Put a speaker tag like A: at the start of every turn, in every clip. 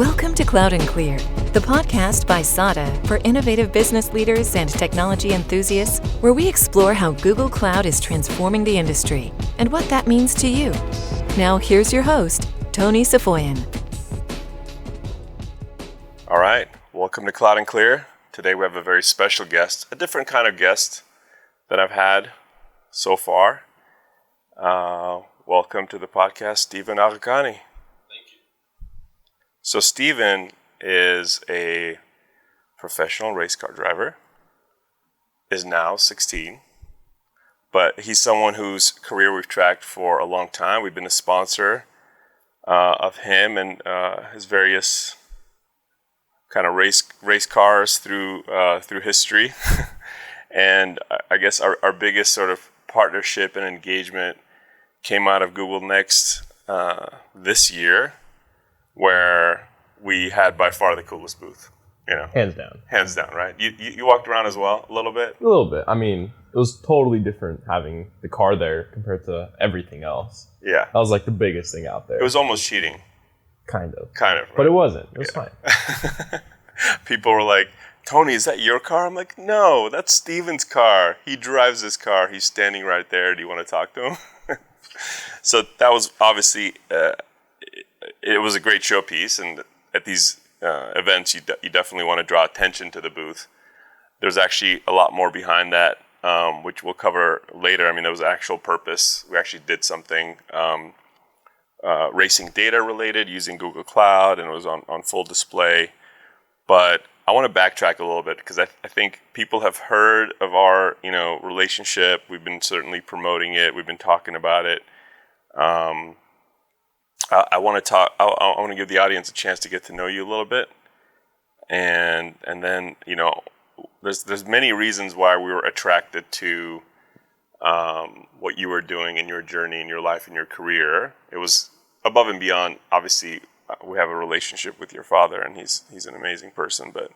A: Welcome to Cloud and Clear, the podcast by SADA for innovative business leaders and technology enthusiasts, where we explore how Google Cloud is transforming the industry and what that means to you. Now, here's your host, Tony Safoian.
B: All right, welcome to Cloud and Clear. Today we have a very special guest, a different kind of guest that I've had so far. Welcome to the podcast, Stephen Aghakhani. So Stephen is a professional race car driver, is now 16, but he's someone whose career we've tracked for a long time. We've been a sponsor of him and his various kind of race cars through history. And I guess our biggest sort of partnership and engagement came out of Google Next this year, where we had by far the coolest booth, you know.
C: Hands down,
B: right? You walked around as well a little bit?
C: A little bit. I mean, it was totally different having the car there compared to everything else.
B: Yeah.
C: That was like the biggest thing out there.
B: It was almost cheating.
C: Kind of.
B: Right?
C: But it wasn't. It was fine.
B: People were like, Tony, is that your car? I'm like, no, that's Steven's car. He drives this car. He's standing right there. Do you want to talk to him? So that was obviously... it was a great showpiece, and at these events, you definitely want to draw attention to the booth. There's actually a lot more behind that, which we'll cover later. I mean, there was actual purpose. We actually did something racing data related using Google Cloud, and it was on full display. But I want to backtrack a little bit because I think people have heard of our relationship. We've been certainly promoting it. We've been talking about it. I want to give the audience a chance to get to know you a little bit, and then there's many reasons why we were attracted to what you were doing in your journey, in your life, in your career. It was above and beyond. Obviously, we have a relationship with your father, and he's an amazing person. But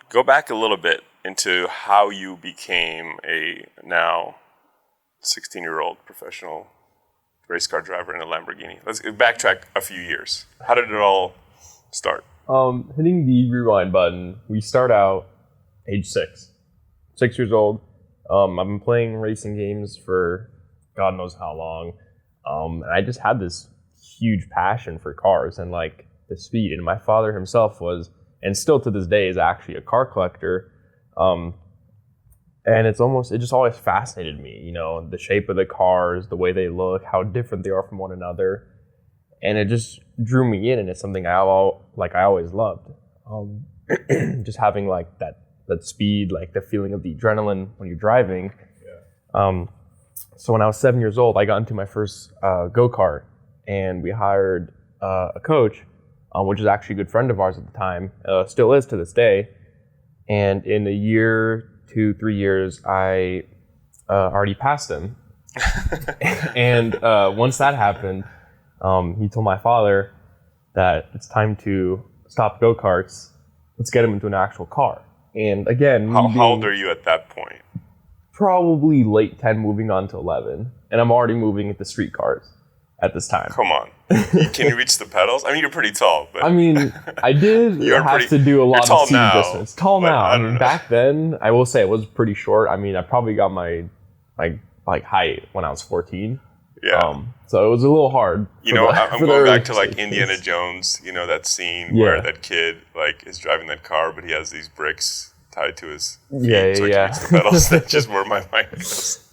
B: go back a little bit into how you became a now 16-year-old professional race car driver in a Lamborghini. Let's backtrack a few years. How did it all start?
C: Hitting the rewind button, we start out age 6 years old. I've been playing racing games for God knows how long. And I just had this huge passion for cars and like the speed. And my father himself was, and still to this day, is actually a car collector. And it just always fascinated me, the shape of the cars, the way they look, how different they are from one another. And it just drew me in, and it's something I always loved. Just having like that speed, like the feeling of the adrenaline when you're driving. Yeah. So when I was 7 years old, I got into my first go-kart, and we hired a coach, which is actually a good friend of ours at the time, still is to this day. And in a year, 2-3 years, I already passed him. And once that happened, he told my father that it's time to stop go-karts. Let's get him into an actual car. And again,
B: how old are you at that point?
C: Probably late 10, moving on to 11. And I'm already moving into street cars at this time.
B: Come on. Can you reach the pedals? I mean, you're pretty tall. But
C: I mean, I did have to do a lot of speed distance. Tall now. I mean, back then, I will say it was pretty short. I mean, I probably got my height when I was 14.
B: Yeah.
C: So it was a little hard.
B: I'm going back to like Indiana Jones, that scene where that kid like is driving that car, but he has these bricks tied to his feet so he can reach the pedals. That's just where my mind goes.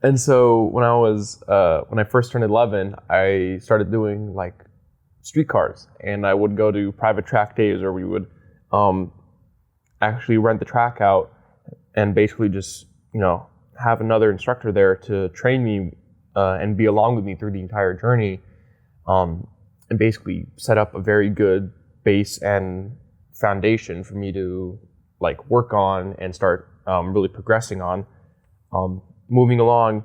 C: And so when I first turned 11, I started doing like street cars, and I would go to private track days, or we would actually rent the track out and basically just have another instructor there to train me and be along with me through the entire journey, and basically set up a very good base and foundation for me to like work on and start really progressing on. Moving along,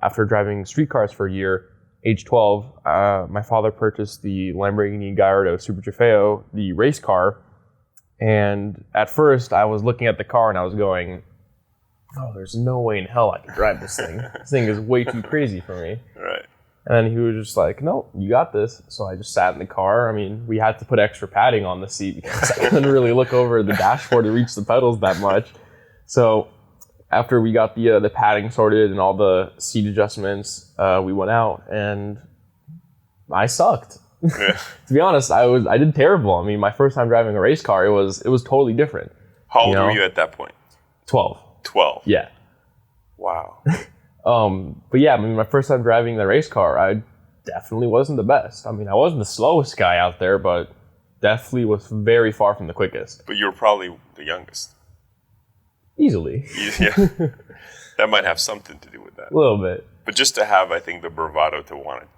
C: after driving street cars for a year, age 12, my father purchased the Lamborghini Gallardo Super Trofeo, the race car. And at first, I was looking at the car and I was going, oh, there's no way in hell I can drive this thing. This thing is way too crazy for me.
B: Right.
C: And then he was just like, no, you got this. So I just sat in the car. I mean, we had to put extra padding on the seat because I couldn't really look over the dashboard to reach the pedals that much. So after we got the padding sorted and all the seat adjustments, we went out and I sucked. Yeah. To be honest, I did terrible. I mean, my first time driving a race car, it was totally different.
B: How old were you at that point?
C: 12.
B: 12?
C: Yeah.
B: Wow.
C: But yeah, I mean, my first time driving the race car, I definitely wasn't the best. I mean, I wasn't the slowest guy out there, but definitely was very far from the quickest.
B: But you were probably the youngest.
C: Easily.
B: Yeah. That might have something to do with that.
C: A little bit.
B: But just to have, I think, the bravado to want to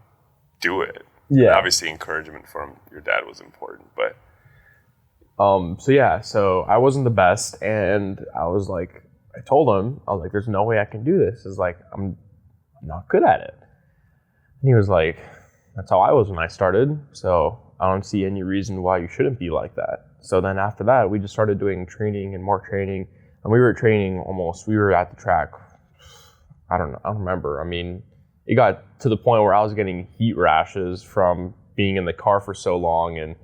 B: do it.
C: Yeah.
B: And obviously, encouragement from your dad was important, but.
C: So I wasn't the best, and I was like, I told him, I was like, there's no way I can do this. It's like, I'm not good at it. And he was like, that's how I was when I started, so I don't see any reason why you shouldn't be like that. So then after that, we just started doing training and more training, and we were training we were at the track, I don't remember. I mean, it got to the point where I was getting heat rashes from being in the car for so long and,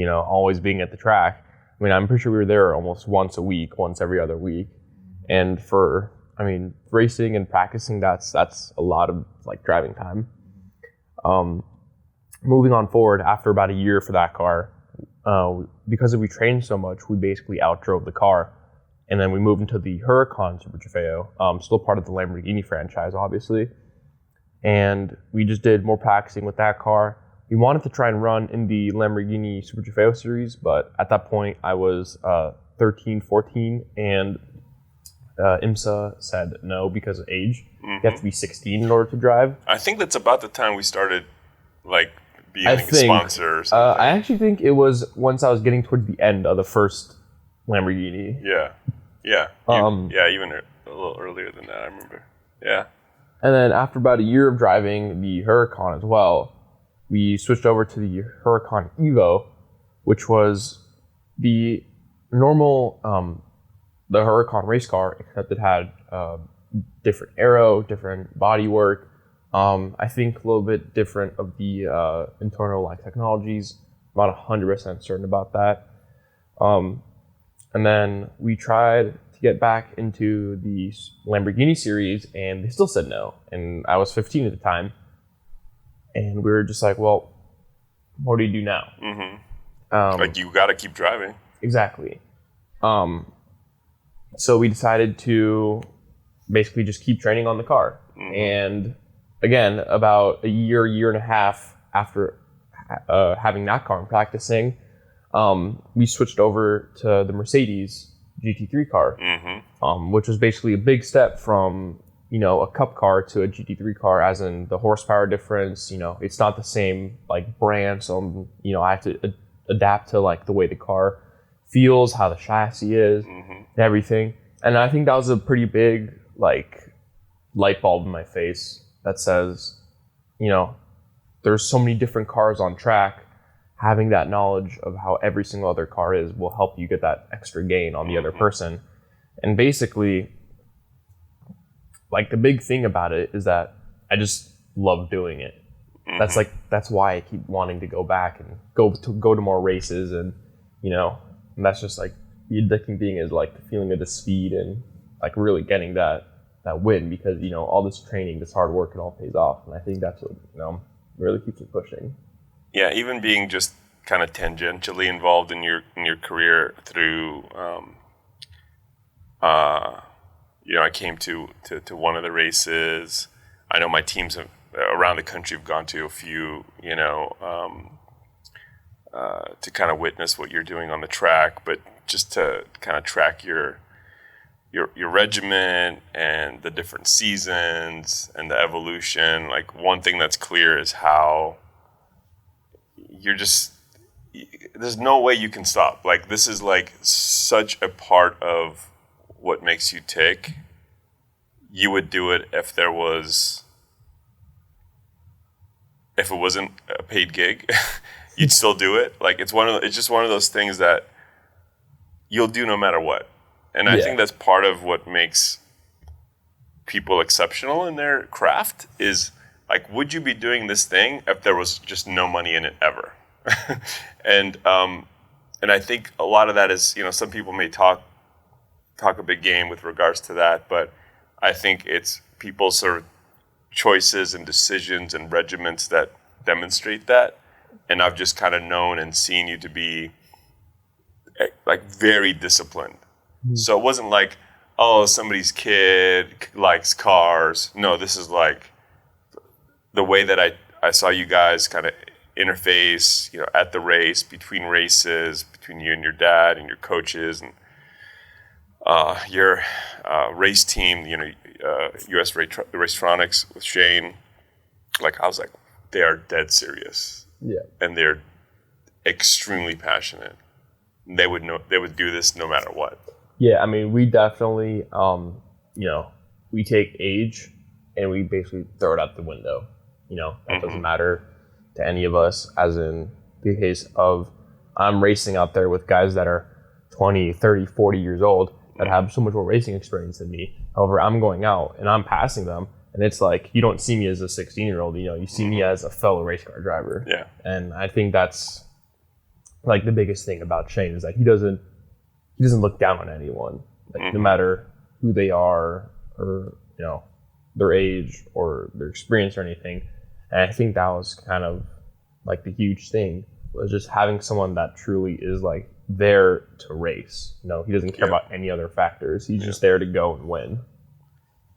C: always being at the track. I mean, I'm pretty sure we were there almost once a week, once every other week. And for, racing and practicing, that's a lot of driving time. Moving on forward, after about a year for that car, because we trained so much, we basically outdrove the car. And then we moved into the Huracan Super Trofeo, still part of the Lamborghini franchise, obviously. And we just did more practicing with that car. We wanted to try and run in the Lamborghini Super Trofeo series, but at that point I was 13, 14, and IMSA said no because of age. Mm-hmm. You have to be 16 in order to drive.
B: I think that's about the time we started, being a sponsor or something.
C: I actually think it was once I was getting towards the end of the first Lamborghini.
B: Yeah. Even a little earlier than that, I remember. Yeah.
C: And then after about a year of driving the Huracan as well, we switched over to the Huracan Evo, which was the normal, the Huracan race car, except it had different aero, different body work. I think a little bit different of the internal technologies. I'm not 100% certain about that. And then we tried to get back into the Lamborghini series, and they still said no. And I was 15 at the time. And we were just like, well, what do you do now?
B: Mm-hmm. You got to keep driving.
C: Exactly. So we decided to basically just keep training on the car. Mm-hmm. And again, about a year and a half after having that car and practicing, we switched over to the Mercedes GT3 car, mm-hmm.
B: which
C: was basically a big step from a cup car to a GT3 car, as in the horsepower difference. It's not the same brand, so I have to adapt to the way the car feels, how the chassis is, mm-hmm. and everything. And I think that was a pretty big light bulb in my face that says, there's so many different cars on track. Having that knowledge of how every single other car is will help you get that extra gain on the mm-hmm. other person. And basically, the big thing about it is that I just love doing it. Mm-hmm. That's why I keep wanting to go back and go to more races, and and that's just the addicting thing is the feeling of the speed and really getting that win, because all this training, this hard work, it all pays off. And I think that's what really keeps me pushing.
B: Yeah, even being just kind of tangentially involved in your career through I came to one of the races. I know my teams around the country have gone to a few, to kind of witness what you're doing on the track, but just to kind of track your regiment and the different seasons and the evolution. One thing that's clear is how there's no way you can stop. This is such a part of what makes you tick. You would do it if it wasn't a paid gig. You'd still do it. It's just one of those things that you'll do no matter what. And I think that's part of what makes people exceptional in their craft, is like, would you be doing this thing if there was just no money in it ever? And I think a lot of that is, some people may talk a big game with regards to that, but I think it's people's sort of choices and decisions and regiments that demonstrate that. And I've just kind of known and seen you to be like very disciplined. Mm-hmm. So it wasn't like, oh, somebody's kid likes cars. No, this is like the way that I saw you guys kind of interface, at the race, between races, between you and your dad and your coaches and your race team, US Racetronics with Shane. Like, I was like, they are dead serious.
C: Yeah.
B: And they're extremely passionate. They would do this no matter what.
C: Yeah, I mean, we definitely, we take age and we basically throw it out the window. That doesn't matter to any of us, as in the case of I'm racing out there with guys that are 20, 30, 40 years old that have so much more racing experience than me. However, I'm going out and I'm passing them, and it's like, you don't see me as a 16-year-old, you see me as a fellow race car driver.
B: Yeah.
C: And I think that's like the biggest thing about Shane is like he doesn't look down on anyone, like no matter who they are or their age or their experience or anything. And I think that was kind of like the huge thing, was just having someone that truly is like there to race. He doesn't care about any other factors. He's just there to go and win.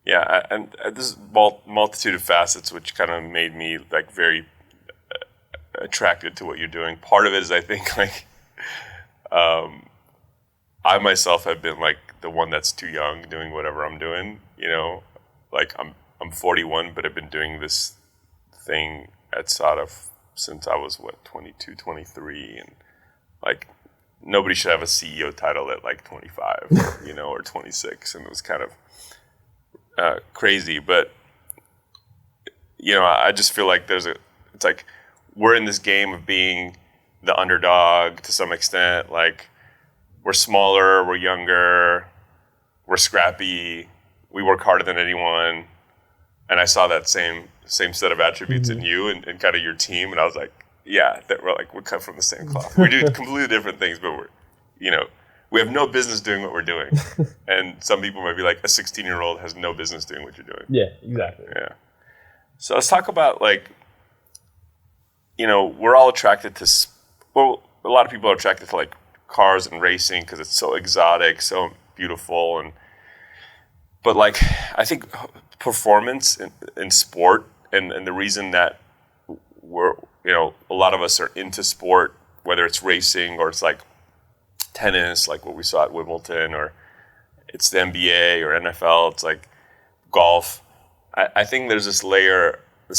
B: Yeah, and this is multitude of facets, which kind of made me like very attracted to what you're doing. Part of it is I think like I myself have been like the one that's too young doing whatever I'm doing. Like I'm 41, but I've been doing this thing at SADA since I was 22, 23, and like nobody should have a CEO title at like 25, or 26, and it was kind of crazy. But I just feel like it's like we're in this game of being the underdog to some extent. Like, we're smaller, we're younger, we're scrappy, we work harder than anyone. And I saw that same set of attributes in you and kind of your team, and I was like, yeah, we're cut from the same cloth. We do completely different things, but we have no business doing what we're doing. And some people might be like, a 16-year-old has no business doing what you're doing.
C: Yeah, exactly.
B: Yeah. So let's talk about we're all attracted to, a lot of people are attracted to like cars and racing because it's so exotic, so beautiful, but like I think performance in sport and the reason that we're a lot of us are into sport, whether it's racing or it's like tennis, like what we saw at Wimbledon, or it's the NBA or NFL, it's like golf. I think there's this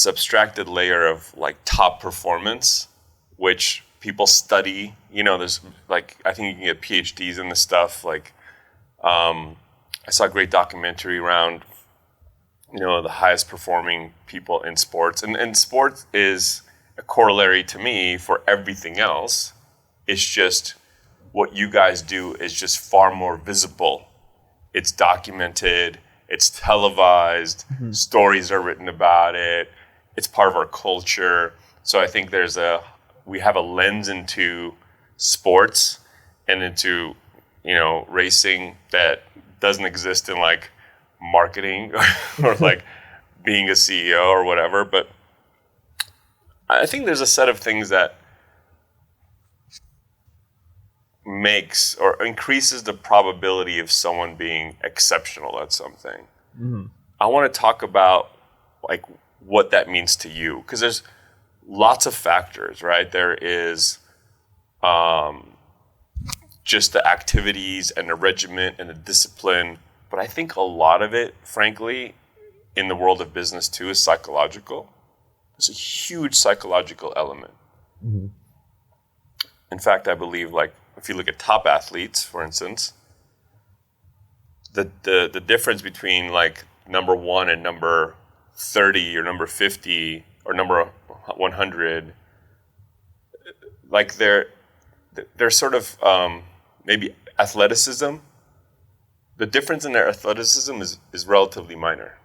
B: abstracted layer of like top performance, which people study. There's like, I think you can get PhDs in this stuff. Like, I saw a great documentary around, the highest performing people in sports. And sports is a corollary to me for everything else. It's just what you guys do is just far more visible. It's documented, it's televised, stories are written about it, it's part of our culture. So I think we have a lens into sports and into, racing that doesn't exist in like marketing or like being a CEO or whatever. But I think there's a set of things that makes or increases the probability of someone being exceptional at something. I want to talk about like what that means to you, because there's lots of factors, right? There is just the activities and the regiment and the discipline, but I think a lot of it, frankly, in the world of business too, is psychological. There's a huge psychological element. In fact, I believe like if you look at top athletes, for instance, the difference between like number 1 and number 30 or number 50 or number 100, like they're sort of maybe athleticism. The difference in their athleticism is relatively minor.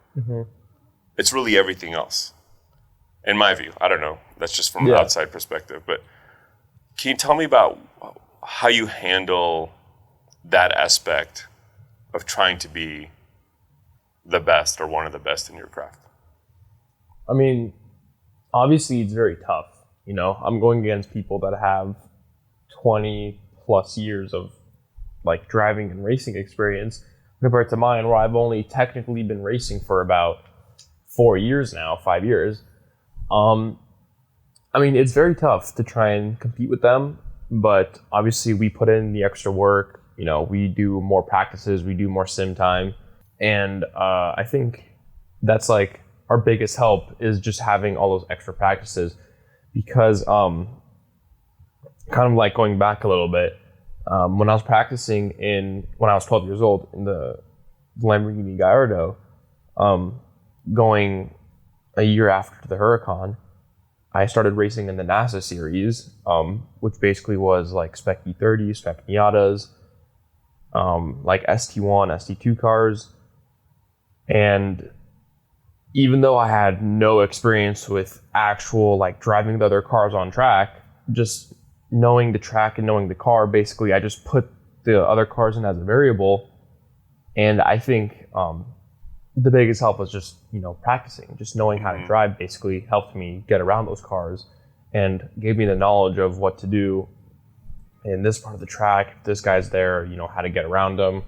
B: It's really everything else. In my view, I don't know. That's just from an outside perspective. But can you tell me about how you handle that aspect of trying to be the best or one of the best in your craft?
C: I mean, obviously it's very tough. You know, I'm going against people that have 20 plus years of like driving and racing experience compared to mine, where I've only technically been racing for about 4 years now, 5 years. I mean, it's very tough to try and compete with them, but obviously we put in the extra work. You know, we do more practices, we do more sim time, and I think that's like our biggest help is just having all those extra practices, because kind of like going back a little bit, when I was practicing when I was 12 years old in the Lamborghini Gallardo, going a year after the Huracan, I started racing in the NASA series, which basically was like Spec E30, Spec Miatas, like ST1, ST2 cars. And even though I had no experience with actual like driving the other cars on track, just knowing the track and knowing the car, basically I just put the other cars in as a variable. And I think the biggest help was just, you know, practicing, just knowing how to drive basically helped me get around those cars and gave me the knowledge of what to do in this part of the track. If this guy's there, you know, how to get around them.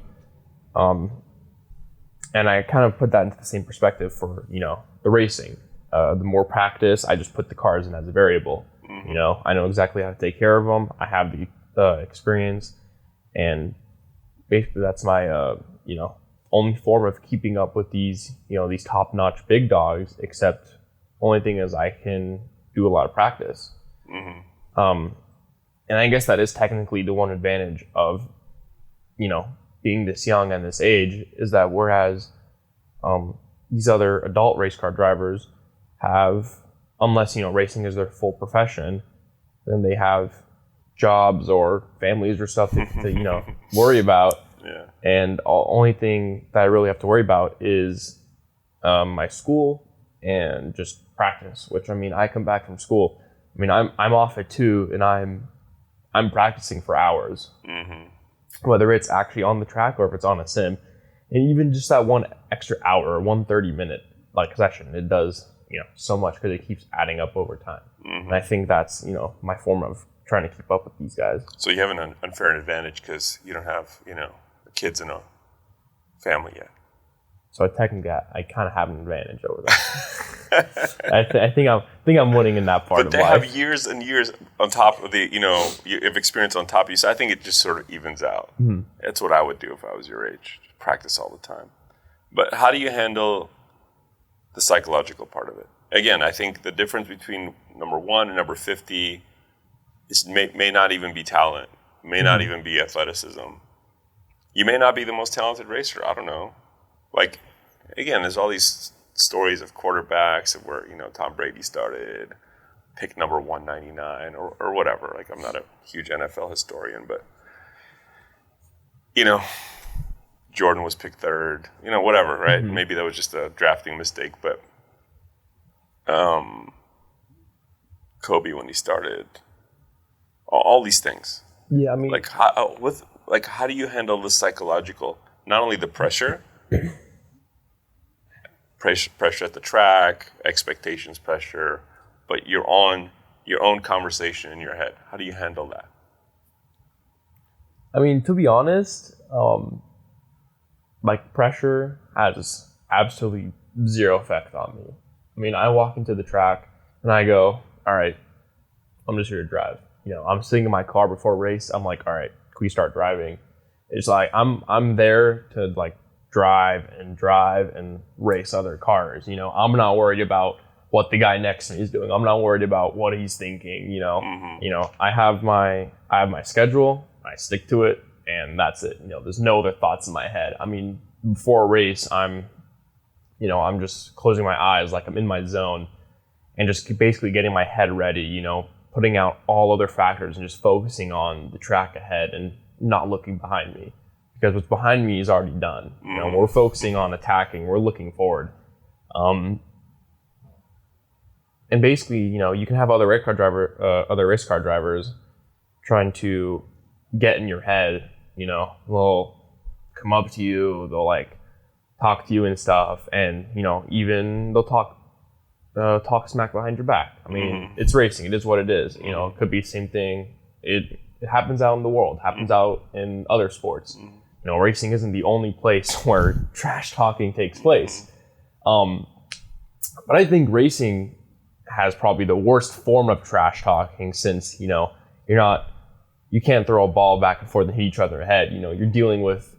C: And I kind of put that into the same perspective for, you know, the racing. The more practice, I just put the cars in as a variable. You know, I know exactly how to take care of them. I have the experience, and basically that's my, you know, only form of keeping up with these, you know, these top-notch big dogs, except only thing is I can do a lot of practice. And I guess that is technically the one advantage of, you know, being this young and this age, is that whereas these other adult race car drivers have, unless, you know, racing is their full profession, then they have jobs or families or stuff to you know, worry about.
B: Yeah.
C: And the only thing that I really have to worry about is my school and just practice, which, I mean, I come back from school. I mean, I'm off at 2 and I'm practicing for hours, whether it's actually on the track or if it's on a sim. And even just that one extra hour or 130-minute like session, it does, you know, so much, because it keeps adding up over time. And I think that's, you know, my form of trying to keep up with these guys.
B: So you have an unfair advantage because you don't have, you know, kids and a family yet.
C: So technically, I kind of have an advantage over them. I think I'm winning in that part of life.
B: But they have years and years on top of the, you know, you have experience on top of you. So I think it just sort of evens out. That's what I would do if I was your age. Practice all the time. But how do you handle the psychological part of it? Again, I think the difference between number 1 and number 50 is may not even be talent, may not even be athleticism. You may not be the most talented racer. I don't know. Like, again, there's all these stories of quarterbacks of where, you know, Tom Brady started, pick number 199 or whatever. Like, I'm not a huge NFL historian, but, you know, Jordan was picked 3rd, you know, whatever, right? Maybe that was just a drafting mistake, but Kobe when he started, all these things.
C: Yeah, I mean,
B: like how do you handle the psychological, not only the pressure at the track, expectations pressure, but you're on your own conversation in your head. How do you handle that?
C: I mean, to be honest, like pressure has absolutely zero effect on me. I mean, I walk into the track and I go, all right, I'm just here to drive. You know, I'm sitting in my car before a race. I'm like, all right, can we start driving? It's like I'm there to like drive and race other cars. You know, I'm not worried about what the guy next to me is doing. I'm not worried about what he's thinking. You know, you know, I have my schedule. I stick to it, and that's it. You know, there's no other thoughts in my head. I mean, before a race, I'm just closing my eyes, like I'm in my zone, and just basically getting my head ready. You know, putting out all other factors and just focusing on the track ahead and not looking behind me, because what's behind me is already done. You know, we're focusing on attacking. We're looking forward. And basically, you know, you can have other race car drivers trying to get in your head. You know, they'll come up to you, they'll like talk to you and stuff, and you know, even they'll talk smack behind your back. I mean, it's racing. It is what it is. You know, it could be the same thing. It happens out in the world. Happens out in other sports. You know, racing isn't the only place where trash talking takes place. But I think racing has probably the worst form of trash talking, since, you know, you can't throw a ball back and forth and hit each other in the head. You know, you're dealing with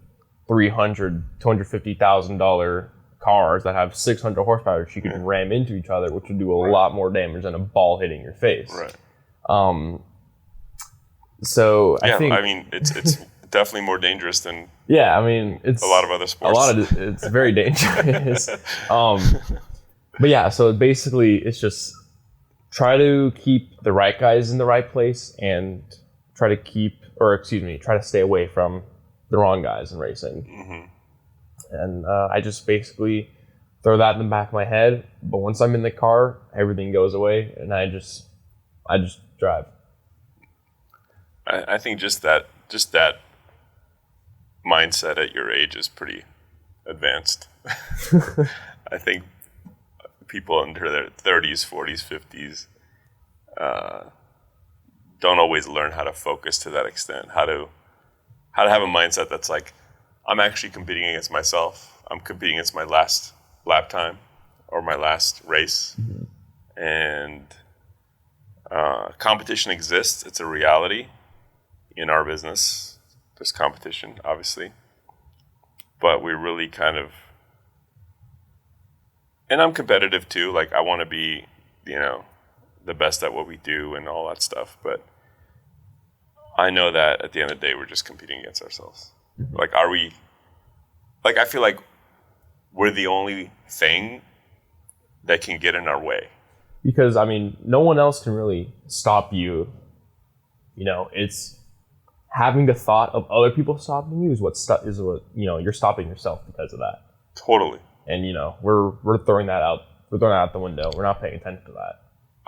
C: $250,000 cars that have 600 horsepower that you can ram into each other, which would do a lot more damage than a ball hitting your face.
B: Right.
C: So I think,
B: I mean, it's definitely more dangerous than
C: I mean, it's
B: a lot of other sports.
C: It's very dangerous. But yeah, so basically it's just try to keep the right guys in the right place and try to stay away from the wrong guys in racing. And I just basically throw that in the back of my head. But once I'm in the car, everything goes away, and I just drive.
B: I think just that mindset at your age is pretty advanced. I think people under their 30s, 40s, 50s don't always learn how to focus to that extent. How to have a mindset that's like, I'm actually competing against myself. I'm competing against my last lap time or my last race. And competition exists. It's a reality in our business. There's competition, obviously. But we really kind of, and I'm competitive too. Like, I want to be, you know, the best at what we do and all that stuff. But I know that at the end of the day, we're just competing against ourselves. Like, I feel like we're the only thing that can get in our way.
C: Because, I mean, no one else can really stop you. You know, it's having the thought of other people stopping you is what you know, you're stopping yourself because of that.
B: Totally.
C: And, you know, we're throwing that out. We're throwing that out the window. We're not paying attention to that.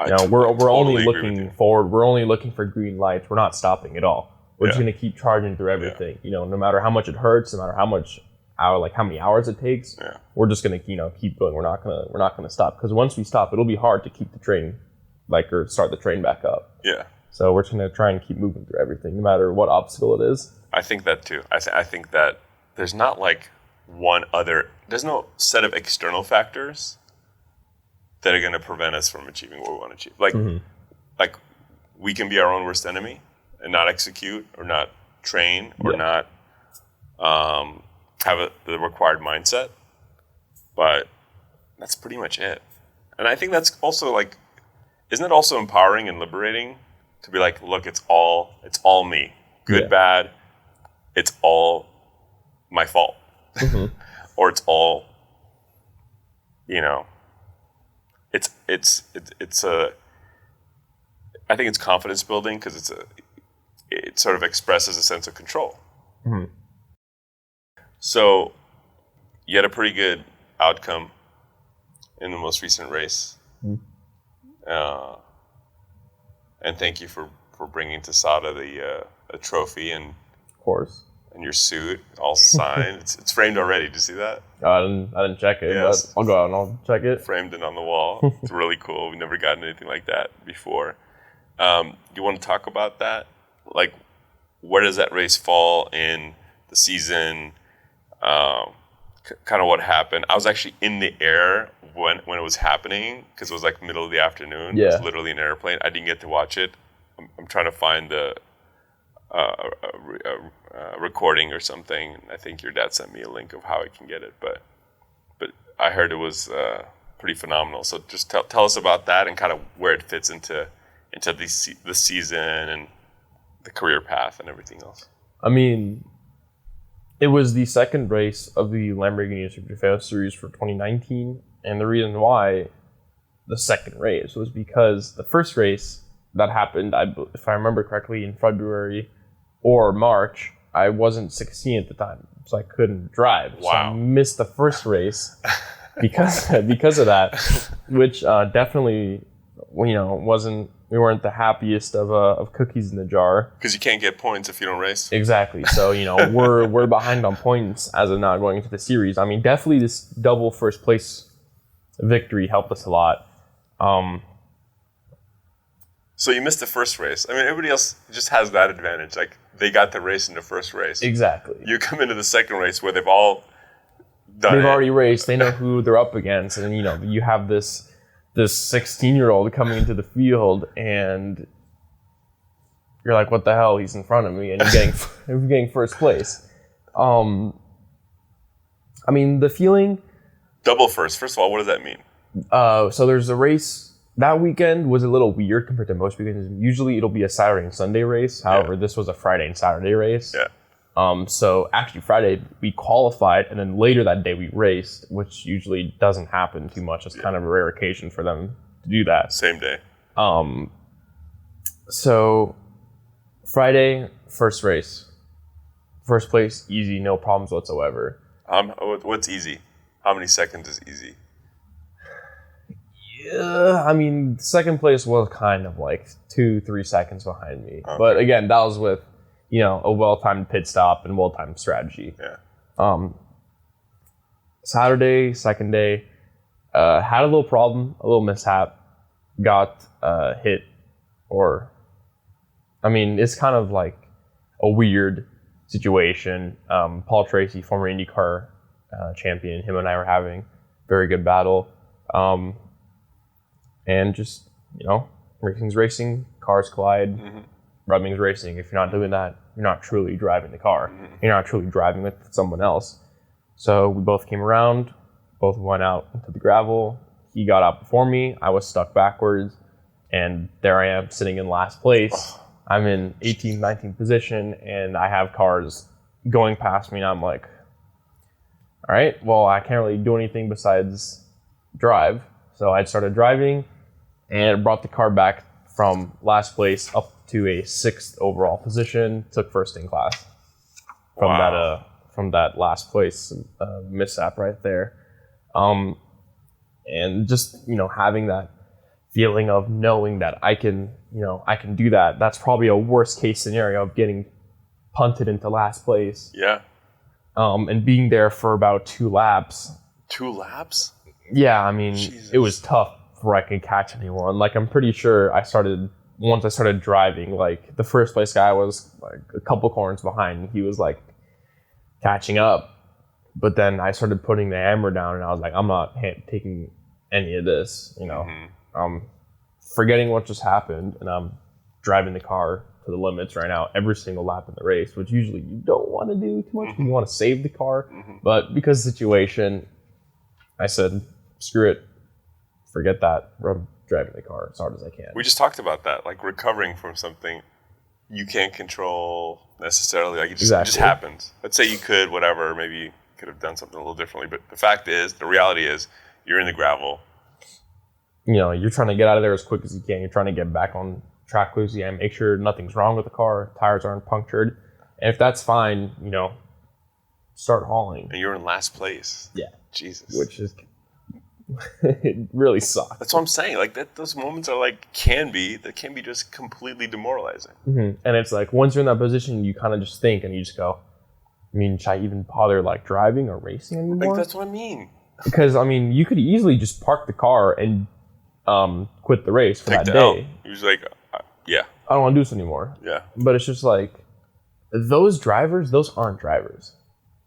C: You know, we're totally only looking forward. We're only looking for green lights. We're not stopping at all. We're just going to keep charging through everything. You know, no matter how much it hurts, no matter how many hours it takes, we're just going to, you know, keep going. We're not going to stop, because once we stop, it'll be hard to keep the train, or start the train back up. Yeah. So we're just going to try and keep moving through everything, no matter what obstacle it is.
B: I think that too. I think that there's not like there's no set of external factors that are going to prevent us from achieving what we want to achieve. Like we can be our own worst enemy and not execute or not train or not have the required mindset. But that's pretty much it. And I think that's also like, isn't it also empowering and liberating to be like, look, it's all me, good, bad, it's all my fault, or it's all, you know, I think it's confidence building, because it sort of expresses a sense of control. So you had a pretty good outcome in the most recent race. And thank you for bringing to SADA a trophy and,
C: of course,
B: and your suit all signed. It's framed already. Did you see that?
C: I didn't check it. Yes. But I'll go out and I'll check it.
B: Framed it on the wall. It's really cool. We've never gotten anything like that before. You want to talk about that? Like, where does that race fall in the season? Kind of what happened. I was actually in the air when it was happening, because it was like middle of the afternoon. It was literally an airplane. I didn't get to watch it. I'm trying to find the recording or something. I think your dad sent me a link of how I can get it, but I heard it was pretty phenomenal. So just tell us about that and kind of where it fits into the season and the career path and everything else.
C: I mean, it was the second race of the Lamborghini Super Trofeo series for 2019, and the reason why the second race was because the first race that happened, if I remember correctly, in February or March, I wasn't 16 at the time, so I couldn't drive.
B: Wow.
C: So I missed the first race because of that, which definitely we weren't the happiest of cookies in the jar.
B: Because you can't get points if you don't race.
C: Exactly. So, we're behind on points as of not going into the series. I mean, definitely this double first place victory helped us a lot.
B: So you missed the first race. I mean, everybody else just has that advantage. Like, they got the race in the first race.
C: Exactly.
B: You come into the second race where they've all done
C: They've
B: it.
C: already raced. They know who they're up against. And, you have this 16-year-old coming into the field, and you're like, what the hell? He's in front of me, and you're getting first place. I mean, the feeling...
B: Double first. First of all, what does that mean?
C: So there's a race... That weekend was a little weird compared to most weekends. Usually it'll be a Saturday and Sunday race. However, this was a Friday and Saturday race.
B: Yeah.
C: So actually Friday we qualified, and then later that day we raced, which usually doesn't happen too much. It's kind of a rare occasion for them to do that.
B: Same day.
C: So Friday, first race. First place, easy, no problems whatsoever.
B: What's easy? How many seconds is easy?
C: Yeah, I mean, second place was kind of like 2-3 seconds behind me. Okay. But again, that was with, a well-timed pit stop and well-timed strategy.
B: Yeah.
C: Saturday, second day, had a little problem, a little mishap, got hit, it's kind of like a weird situation. Paul Tracy, former IndyCar champion, him and I were having a very good battle. And just, racing's racing, cars collide, rubbing's racing. If you're not doing that, you're not truly driving the car. Mm-hmm. You're not truly driving with someone else. So we both came around, both went out into the gravel. He got out before me. I was stuck backwards. And there I am sitting in last place. Oh. I'm in 18th, 19th position, and I have cars going past me. And I'm like, all right, well, I can't really do anything besides drive. So I started driving and brought the car back from last place up to a 6th overall position. Took first in class from that last place mishap right there. And just having that feeling of knowing that I can do that. That's probably a worst case scenario of getting punted into last place.
B: Yeah.
C: And being there for about 2 laps.
B: 2 laps?
C: Yeah, I mean,
B: Jesus.
C: It was tough before I could catch anyone. Like, I'm pretty sure once I started driving, like, the first place guy was, like, a couple corners behind. He was, like, catching up. But then I started putting the hammer down, and I was like, I'm not taking any of this, Mm-hmm. I'm forgetting what just happened, and I'm driving the car to the limits right now every single lap in the race, which usually you don't want to do too much. Mm-hmm. You want to save the car. Mm-hmm. But because of the situation, I said, screw it, forget that. I'm driving the car as hard as I can.
B: We just talked about that, like recovering from something you can't control necessarily. Like it just happens. Let's say you could, whatever, maybe you could have done something a little differently. But the reality is, you're in the gravel.
C: You're trying to get out of there as quick as you can. You're trying to get back on track quick as you can. Make sure nothing's wrong with the car, tires aren't punctured. And if that's fine, start hauling.
B: And you're in last place.
C: Yeah.
B: Jesus.
C: Which is... it really sucks.
B: That's what I'm saying. Like those moments are can be just completely demoralizing.
C: Mm-hmm. And it's like once you're in that position, you kind of just think and you just go, should I even bother driving or racing anymore?
B: Like that's what I mean. Because
C: you could easily just park the car and quit the race for that day.
B: He was like, yeah,
C: I don't want to do this anymore.
B: Yeah.
C: But it's just like those drivers, those aren't drivers.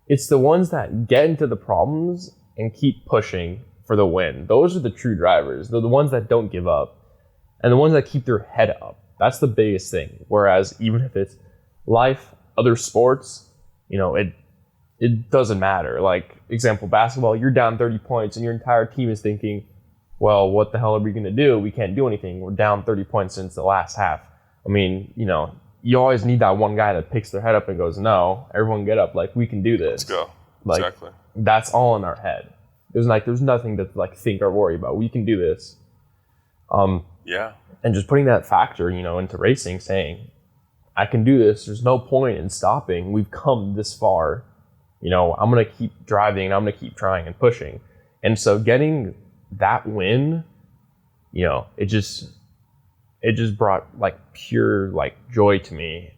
C: It's the ones that get into the problems and keep pushing for the win. Those are the true drivers. They're the ones that don't give up and the ones that keep their head up. That's the biggest thing. Whereas even if it's life, other sports, it doesn't matter. Like, example, basketball, you're down 30 points and your entire team is thinking, well, what the hell are we going to do? We can't do anything. We're down 30 points since the last half. You always need that one guy that picks their head up and goes, no, everyone get up. Like, we can do this.
B: Let's go. Exactly.
C: That's all in our head. There's nothing to think or worry about. We can do this.
B: Yeah.
C: And just putting that factor, into racing, saying, I can do this. There's no point in stopping. We've come this far. I'm going to keep driving and I'm going to keep trying and pushing. And so getting that win it just brought like pure like joy to me,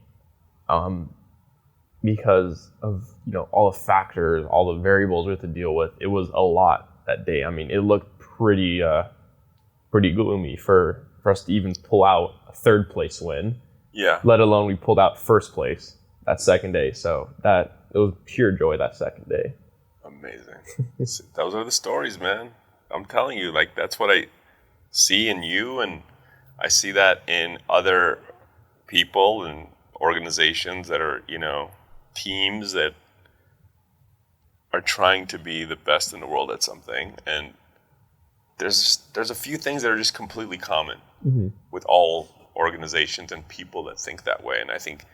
C: because of all the factors, all the variables we have to deal with. It was a lot that day. I mean, it looked pretty gloomy for us to even pull out a third place win.
B: Yeah.
C: Let alone we pulled out first place that second day. So it was pure joy that second day.
B: Amazing. Those are the stories, man. I'm telling you, like, that's what I see in you, and I see that in other people and organizations that are, teams that are trying to be the best in the world at something. And there's a few things that are just completely common with all organizations and people that think that way. And I think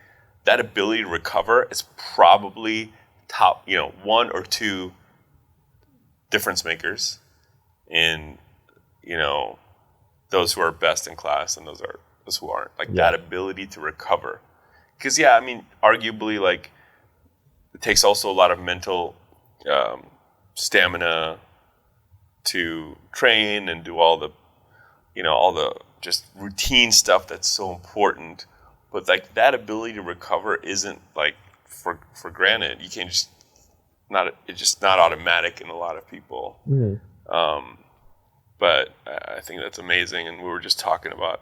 B: that ability to recover is probably top, one or two difference makers in, those who are best in class and those who aren't. Like that ability to recover. Because, arguably, like, it takes also a lot of mental stamina to train and do all the just routine stuff that's so important. But like that ability to recover isn't like for granted. You can't it's just not automatic in a lot of people. But I think that's amazing. And we were just talking about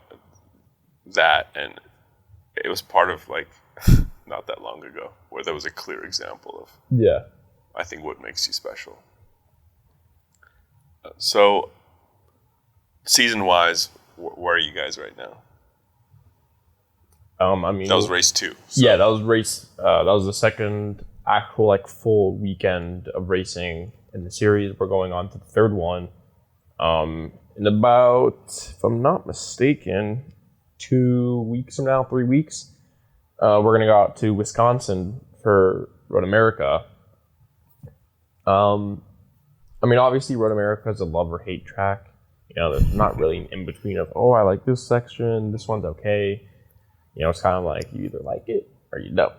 B: that, and it was part of like not that long ago where there was a clear example of I think what makes you special. So season wise, where are you guys right now? That was race 2. So.
C: Yeah, that was race. That was the second actual like full weekend of racing in the series. We're going on to the third one. In about, if I'm not mistaken, 2 weeks from now, 3 weeks, we're gonna go out to Wisconsin for Road America. Obviously, Road America is a love or hate track. There's not really an in between of, oh, I like this section, this one's okay. It's kind of like you either like it or you don't.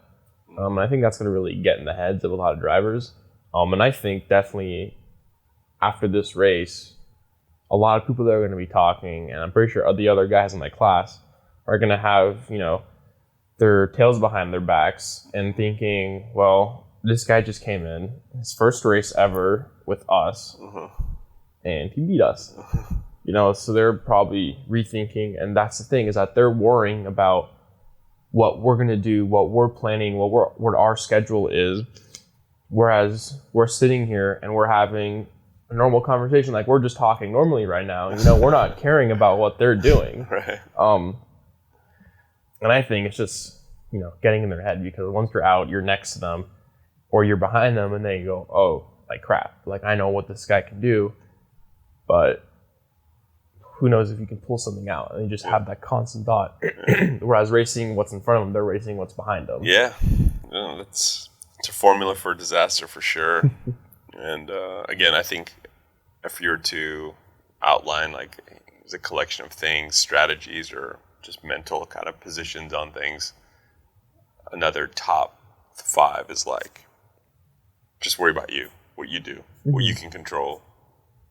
C: And I think that's going to really get in the heads of a lot of drivers. And I think definitely after this race, a lot of people that are going to be talking, and I'm pretty sure the other guys in my class are going to have, their tails behind their backs and thinking, well, this guy just came in, his first race ever with us, and he beat us. So they're probably rethinking, and that's the thing, is that they're worrying about what we're going to do, what we're planning, what our schedule is, whereas we're sitting here and we're having a normal conversation, like we're just talking normally right now. We're not caring about what they're doing.
B: Right.
C: And I think it's just, getting in their head, because once you're out, you're next to them or you're behind them, and then you go, oh, like crap, like I know what this guy can do, but who knows if you can pull something out, and you just have that constant thought. Whereas racing what's in front of them, they're racing what's behind them.
B: Yeah, it's a formula for disaster for sure. And again, I think if you were to outline like a collection of things, strategies, or just mental kind of positions on things, another top 5 is like, just worry about you, what you do, what you can control.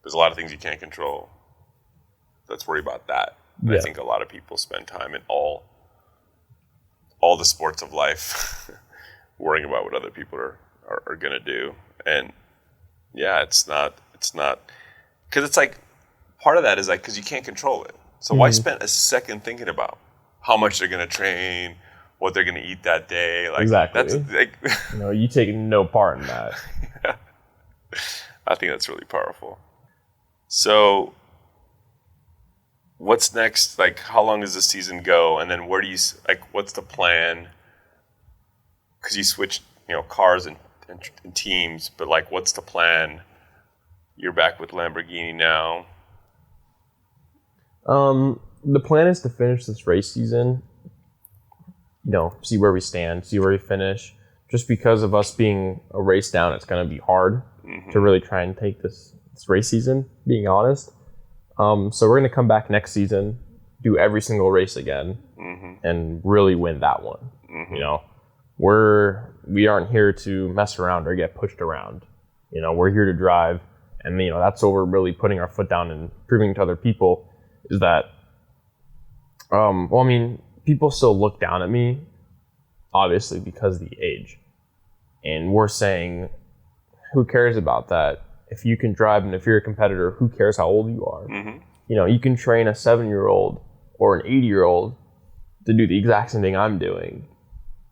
B: There's a lot of things you can't control. Let's worry about that. And I think a lot of people spend time in all the sports of life worrying about what other people are going to do. And it's not, because it's like, part of that is like, because you can't control it. So why spend a second thinking about how much they're going to train, what they're going to eat that day? Like,
C: exactly.
B: That's like,
C: you take no part in that.
B: Yeah. I think that's really powerful. So what's next? Like, how long does the season go? And then where do you, like, what's the plan? Because you switched, cars and teams, but like, what's the plan? You're back with Lamborghini now.
C: The plan is to finish this race season, see where we stand, see where we finish. Just because of us being a race down, it's going to be hard to really try and take this race season, being honest. So we're going to come back next season, do every single race again, and really win that one. We aren't here to mess around or get pushed around. We're here to drive, and that's what we're really putting our foot down and proving to other people, is that, people still look down at me, obviously, because of the age. And we're saying, who cares about that? If you can drive and if you're a competitor, who cares how old you are?
B: Mm-hmm.
C: You can train a 7-year-old or an 80-year-old to do the exact same thing I'm doing.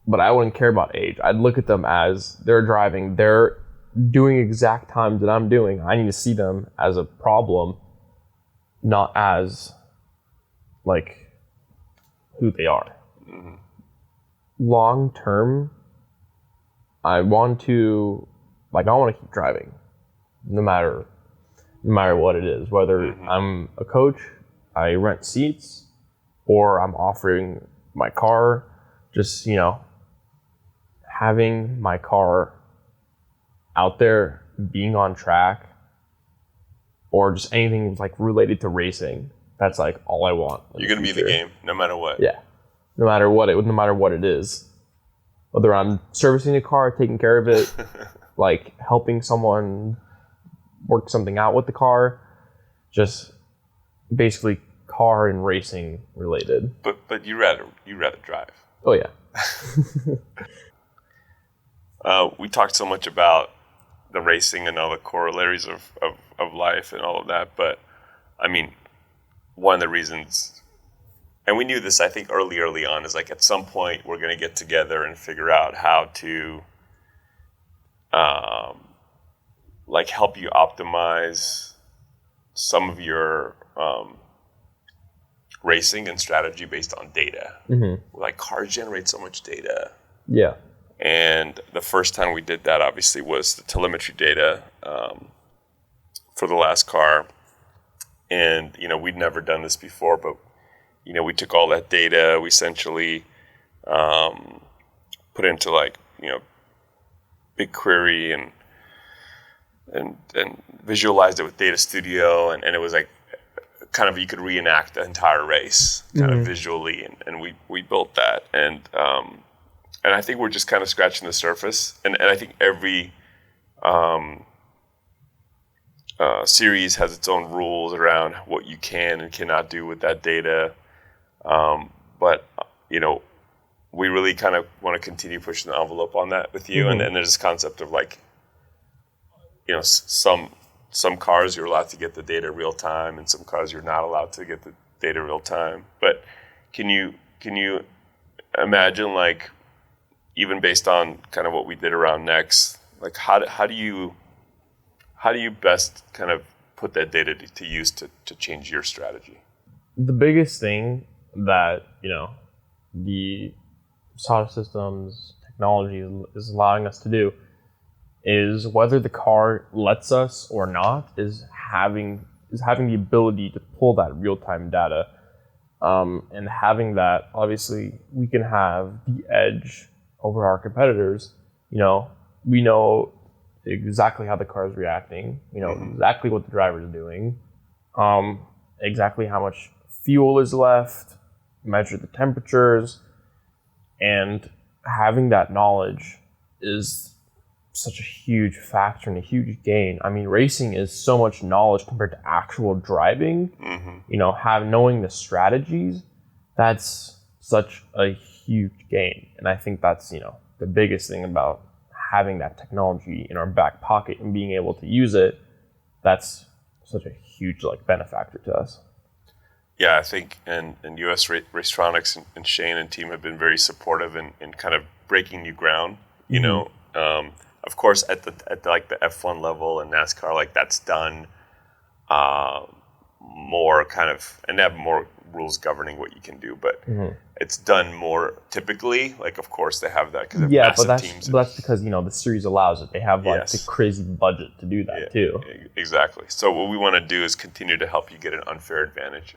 C: But I wouldn't care about age. I'd look at them as they're driving, they're doing exact times that I'm doing. I need to see them as a problem, not as like who they are. Mm-hmm. Long term, I want to keep driving, no matter what it is. Whether mm-hmm. I'm a coach, I rent seats, or I'm offering my car. Just having my car out there, being on track, or just anything like related to racing. That's like all I want.
B: You're gonna be in the game, no matter what.
C: Yeah, no matter what it is. Whether I'm servicing a car, taking care of it, like helping someone work something out with the car, just basically car and racing related.
B: But you rather drive.
C: Oh yeah.
B: We talked so much about the racing and all the corollaries of life and all of that, but I mean, one of the reasons, and we knew this I think early on, is like at some point we're going to get together and figure out how to like help you optimize some of your racing and strategy based on data. Mm-hmm. Like cars generate so much data.
C: Yeah.
B: And the first time we did that, obviously, was the telemetry data for the last car. And, we'd never done this before, but, we took all that data, we essentially put into BigQuery and visualized it with Data Studio. And it was like, kind of, you could reenact the entire race kind mm-hmm. of visually. And we built that. And I think we're just kind of scratching the surface. And I think every series has its own rules around what you can and cannot do with that data. But we really kind of want to continue pushing the envelope on that with you. Mm-hmm. And then there's this concept of some cars you're allowed to get the data real time, and some cars you're not allowed to get the data real time. But can you imagine, like, even based on kind of what we did around Next, like how do you best kind of put that data to use to change your strategy?
C: The biggest thing that the SADA systems technology is allowing us to do is, whether the car lets us or not, is having the ability to pull that real-time data, and having that, obviously we can have the edge over our competitors. We know exactly how the car is reacting. We know mm-hmm. exactly what the driver is doing, exactly how much fuel is left, measure the temperatures, and having that knowledge is such a huge factor and a huge gain. I mean, racing is so much knowledge compared to actual driving. Mm-hmm. Knowing the strategies, that's such a huge gain. And I think that's, the biggest thing about having that technology in our back pocket and being able to use it. That's such a huge benefactor to us.
B: Yeah, I think and US Racetronics and Shane and team have been very supportive in kind of breaking new ground. Mm-hmm. Of course, at the F1 level and NASCAR, that's done more kind of, and they have more rules governing what you can do, but mm-hmm. it's done more typically. Of course, they have that because they have massive teams.
C: But that's because the series allows it. They have the crazy budget to do that too.
B: Exactly. So what we want to do is continue to help you get an unfair advantage.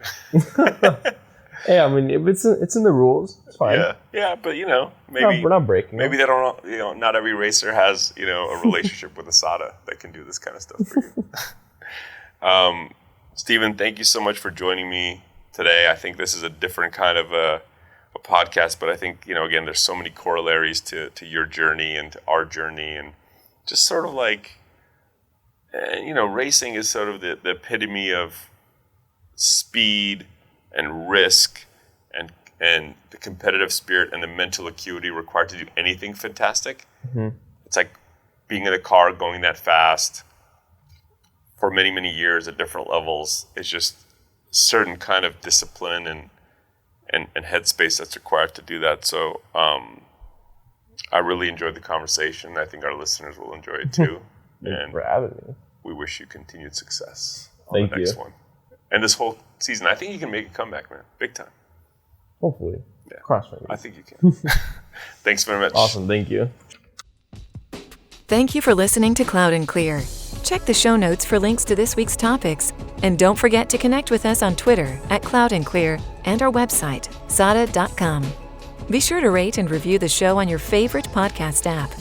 C: Hey, I mean, if it's in the rules, it's fine.
B: Yeah, but maybe
C: we're not breaking.
B: Maybe they don't. Not every racer has a relationship with a SADA that can do this kind of stuff for you. Steven, thank you so much for joining me today. I think this is a different kind of a podcast, but I think again, there's so many corollaries to your journey and to our journey, and just sort of racing is sort of the epitome of speed and risk and the competitive spirit and the mental acuity required to do anything fantastic. It's like being in a car going that fast for many, many years at different levels. It's just certain kind of discipline and headspace that's required to do that. So I really enjoyed the conversation. I think our listeners will enjoy it too.
C: Thanks for having me.
B: We wish you continued success on
C: Thank
B: the next
C: you.
B: one. And this whole season, I think you can make a comeback, man. Big time.
C: Hopefully.
B: Yeah.
C: Cross fingers.
B: I think you can. Thanks very much.
C: Awesome. Thank you.
A: Thank you for listening to Cloud and Clear. Check the show notes for links to this week's topics. And don't forget to connect with us on Twitter @CloudandClear and our website, sada.com. Be sure to rate and review the show on your favorite podcast app.